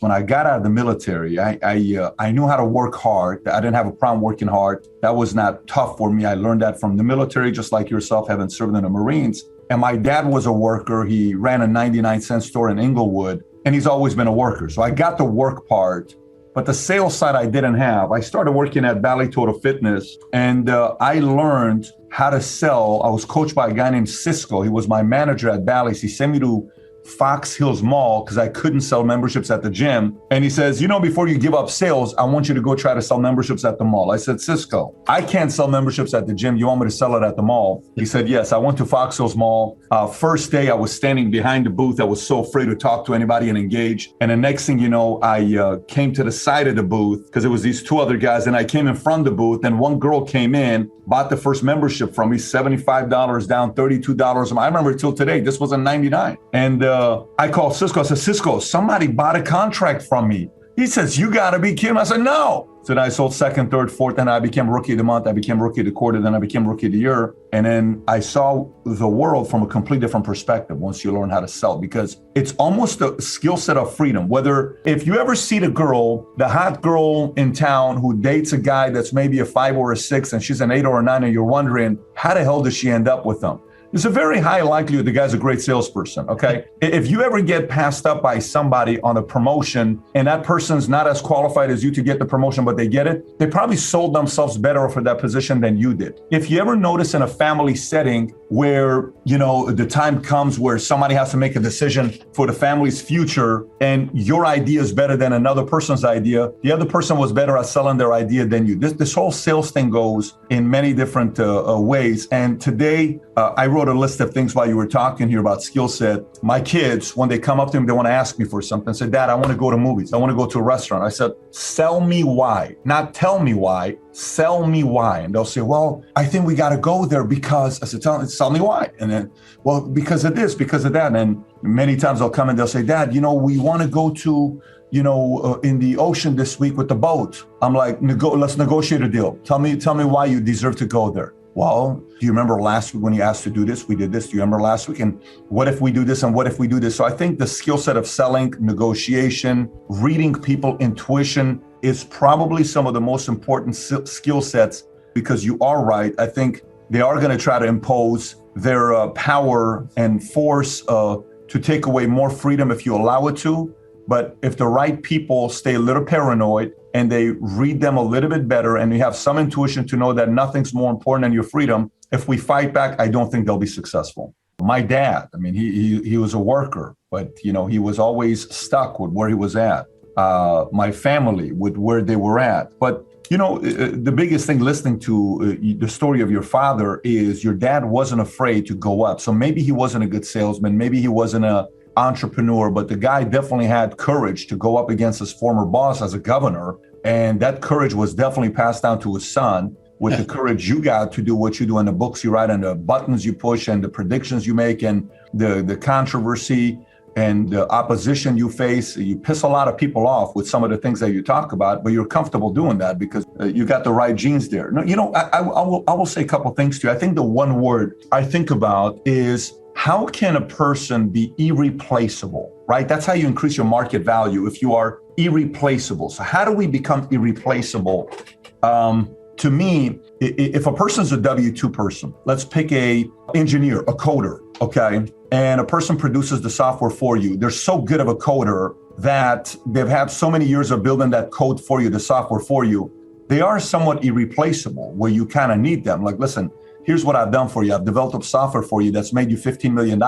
When I got out of the military, I knew how to work hard. I didn't have a problem working hard. That was not tough for me. I learned that from the military, just like yourself, having served in the Marines. And my dad was a worker. He ran a 99-cent store in Inglewood, and he's always been a worker. So I got the work part, but the sales side I didn't have. I started working at Valley Total Fitness, and I learned how to sell. I was coached by a guy named Cisco. He was my manager at Bally's. He sent me to Fox Hills Mall because I couldn't sell memberships at the gym. And he says, before you give up sales, I want you to go try to sell memberships at the mall. I said, Cisco, I can't sell memberships at the gym. You want me to sell it at the mall? He said, yes. I went to Fox Hills Mall. First day, I was standing behind the booth. I was so afraid to talk to anybody and engage. And the next thing you know, I came to the side of the booth because it was these two other guys. And I came in front of the booth, and one girl came in, bought the first membership from me, $75 down, $32. I remember till today, this was a $99. And I called Cisco. I said, Cisco, somebody bought a contract from me. He says, you got to be kidding. I said, no. So then I sold second, third, fourth, and I became rookie of the month. I became rookie of the quarter. Then I became rookie of the year. And then I saw the world from a completely different perspective once you learn how to sell, because it's almost a skill set of freedom. Whether if you ever see the girl, the hot girl in town who dates a guy that's maybe a 5 or a 6 and she's an 8 or a 9, and you're wondering, how the hell does she end up with them? There's a very high likelihood the guy's a great salesperson, okay? If you ever get passed up by somebody on a promotion and that person's not as qualified as you to get the promotion, but they get it, they probably sold themselves better for that position than you did. If you ever notice in a family setting where, the time comes where somebody has to make a decision for the family's future and your idea is better than another person's idea, the other person was better at selling their idea than you. This whole sales thing goes in many different ways. And today, I wrote a list of things while you were talking here about skill set. My kids, when they come up to me, they want to ask me for something. Say, Dad, I want to go to movies. I want to go to a restaurant. I said, sell me why. Not tell me why, sell me why. And they'll say, well, I think we got to go there because, I said, tell me why. And then, well, because of this, because of that. And many times they'll come and they'll say, Dad, we want to go to, in the ocean this week with the boat. I'm like, let's negotiate a deal. Tell me why you deserve to go there. Well, do you remember last week when you asked to do this? We did this. Do you remember last week? And what if we do this? And what if we do this? So I think the skill set of selling, negotiation, reading people, intuition is probably some of the most important skill sets, because you are right. I think they are going to try to impose their power and force to take away more freedom if you allow it to. But if the right people stay a little paranoid and they read them a little bit better and you have some intuition to know that nothing's more important than your freedom, if we fight back, I don't think they'll be successful. My dad, he was a worker, but he was always stuck with where he was at. My family with where they were at. But the biggest thing listening to the story of your father is your dad wasn't afraid to go up. So maybe he wasn't a good salesman. Maybe he wasn't a entrepreneur, but the guy definitely had courage to go up against his former boss as a governor. And that courage was definitely passed down to his son with the courage you got to do what you do in the books you write and the buttons you push and the predictions you make and the controversy and the opposition you face. You piss a lot of people off with some of the things that you talk about, but you're comfortable doing that because you got the right genes there. No, I will say a couple things to you. I think the one word I think about is, how can a person be irreplaceable, right? That's how you increase your market value if you are irreplaceable. So how do we become irreplaceable? To me, if a person's a W-2 person, let's pick a engineer, a coder, okay? And a person produces the software for you. They're so good of a coder that they've had so many years of building that code for you, the software for you. They are somewhat irreplaceable where you kind of need them. Like, listen, here's what I've done for you. I've developed software for you that's made you $15 million.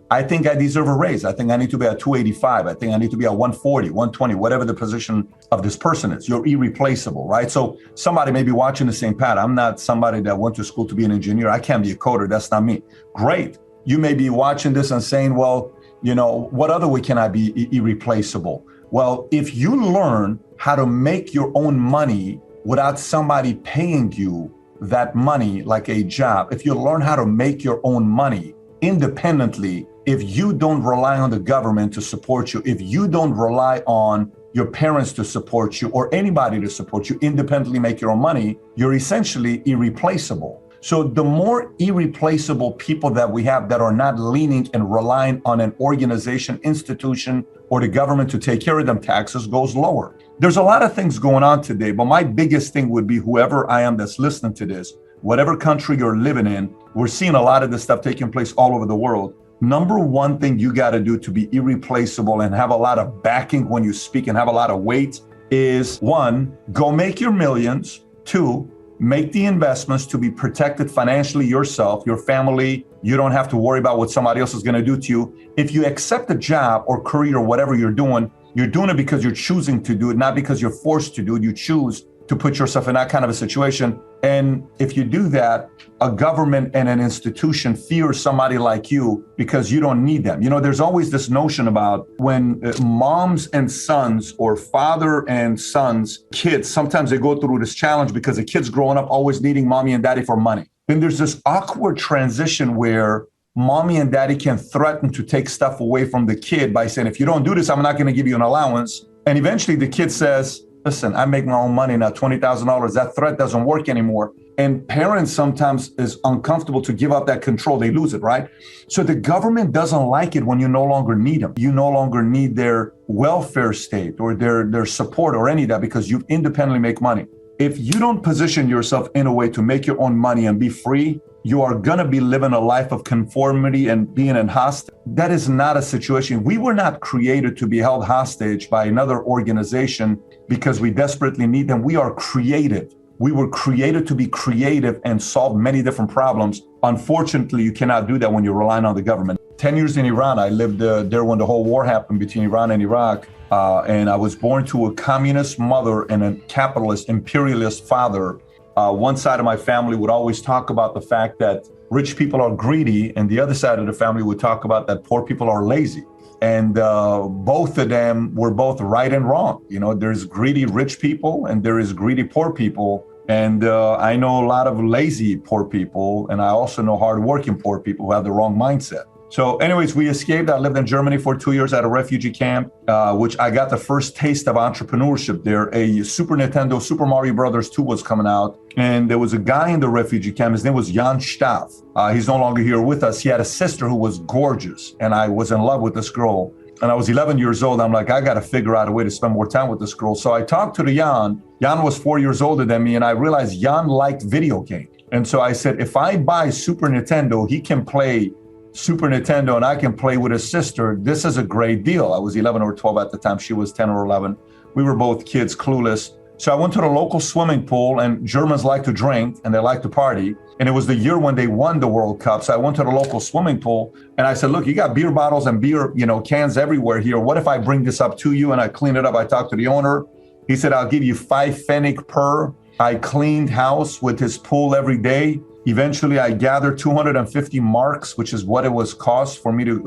I think I deserve a raise. I think I need to be at 285. I think I need to be at 140, 120, whatever the position of this person is. You're irreplaceable, right? So somebody may be watching the same pattern. I'm not somebody that went to school to be an engineer. I can't be a coder. That's not me. Great. You may be watching this and saying, well, what other way can I be irreplaceable? Well, if you learn how to make your own money without somebody paying you that money like a job, if you learn how to make your own money independently, if you don't rely on the government to support you, if you don't rely on your parents to support you or anybody to support you, independently make your own money, you're essentially irreplaceable. So the more irreplaceable people that we have that are not leaning and relying on an organization, institution, or the government to take care of them, taxes goes lower. There's a lot of things going on today, but my biggest thing would be whoever I am that's listening to this, whatever country you're living in, we're seeing a lot of this stuff taking place all over the world. Number one thing you got to do to be irreplaceable and have a lot of backing when you speak and have a lot of weight is, one, go make your millions. Two, make the investments to be protected financially yourself, your family. You don't have to worry about what somebody else is going to do to you. If you accept a job or career or whatever you're doing it because you're choosing to do it, not because you're forced to do it. You choose to put yourself in that kind of a situation. And if you do that, a government and an institution fears somebody like you because you don't need them. You know, there's always this notion about when moms and sons or father and sons, kids, sometimes they go through this challenge because the kid's growing up always needing mommy and daddy for money. Then there's this awkward transition where mommy and daddy can threaten to take stuff away from the kid by saying, if you don't do this, I'm not going to give you an allowance. And eventually the kid says, listen, I make my own money now, $20,000. That threat doesn't work anymore. And parents sometimes is uncomfortable to give up that control. They lose it, right? So the government doesn't like it when you no longer need them. You no longer need their welfare state or their support or any of that because you independently make money. If you don't position yourself in a way to make your own money and be free, you are going to be living a life of conformity and being in hostage. That is not a situation. We were not created to be held hostage by another organization because we desperately need them. We are creative. We were created to be creative and solve many different problems. Unfortunately, you cannot do that when you're relying on the government. 10 years in Iran, I lived there when the whole war happened between Iran and Iraq. And I was born to a communist mother and a capitalist, imperialist father. One side of my family would always talk about the fact that rich people are greedy, and the other side of the family would talk about that poor people are lazy. And both of them were both right and wrong. You know, there's greedy rich people and there is greedy poor people. And I know a lot of lazy poor people, and I also know hardworking poor people who have the wrong mindset. So anyways, we escaped. I lived in Germany for 2 years at a refugee camp, which I got the first taste of entrepreneurship there. A Super Nintendo, Super Mario Brothers 2 was coming out. And there was a guy in the refugee camp. His name was Jan Staff. He's no longer here with us. He had a sister who was gorgeous. And I was in love with this girl. And I was 11 years old. I'm like, I got to figure out a way to spend more time with this girl. So I talked to the Jan. Jan was 4 years older than me. And I realized Jan liked video games. And so I said, if I buy Super Nintendo, he can play Super Nintendo and I can play with his sister. This is a great deal. I was 11 or 12 at the time. She was 10 or 11. We were both kids, clueless. So I went to the local swimming pool, and Germans like to drink and they like to party. And it was the year when they won the World Cup. So I went to the local swimming pool and I said, look, you got beer bottles and beer, cans everywhere here. What if I bring this up to you and I clean it up? I talked to the owner. He said, I'll give you 5 pfennig per. I cleaned house with his pool every day. Eventually, I gathered 250 marks, which is what it cost for me to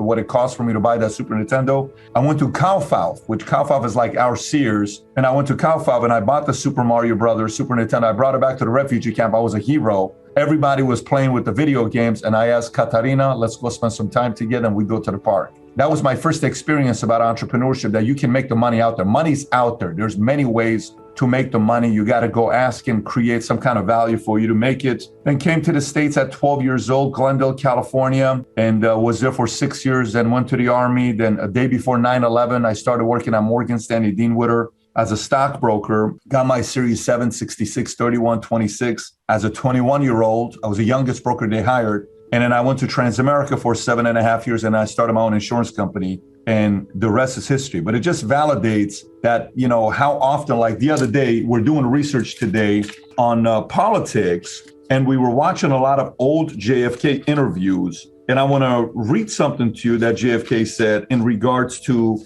buy that Super Nintendo. I went to Kaufhof, which Kaufhof is like our Sears. And I went to Kaufhof and I bought the Super Mario Brothers, Super Nintendo. I brought it back to the refugee camp. I was a hero. Everybody was playing with the video games. And I asked Katarina, let's go spend some time together. And we go to the park. That was my first experience about entrepreneurship, that you can make the money out there. Money's out there. There's many ways to make the money. You got to go ask and create some kind of value for you to make it. Then came to the States at 12 years old, Glendale, California, and was there for 6 years, then went to the Army. Then a day before 9/11, I started working at Morgan Stanley Dean Witter as a stockbroker, got my Series 7, 66, 31, 26. As a 21-year-old, I was the youngest broker they hired. And then I went to Transamerica for 7.5 years, and I started my own insurance company. And the rest is history. But it just validates that, how often, like the other day, we're doing research today on politics, and we were watching a lot of old JFK interviews. And I want to read something to you that JFK said in regards to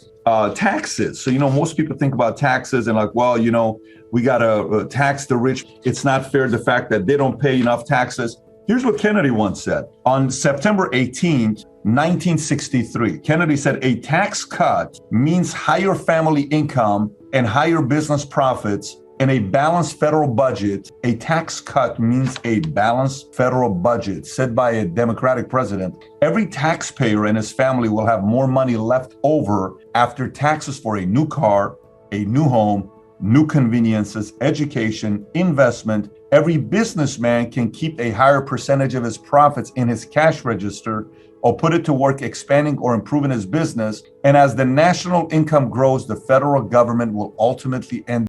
taxes. So, most people think about taxes and like, well, we got to tax the rich. It's not fair, the fact that they don't pay enough taxes. Here's what Kennedy once said. On September 18th, 1963, Kennedy said, a tax cut means higher family income and higher business profits. In a balanced federal budget, a tax cut means a balanced federal budget, said by a Democratic president. Every taxpayer and his family will have more money left over after taxes for a new car, a new home, new conveniences, education, investment, Every businessman can keep a higher percentage of his profits in his cash register or put it to work expanding or improving his business. And as the national income grows, the federal government will ultimately end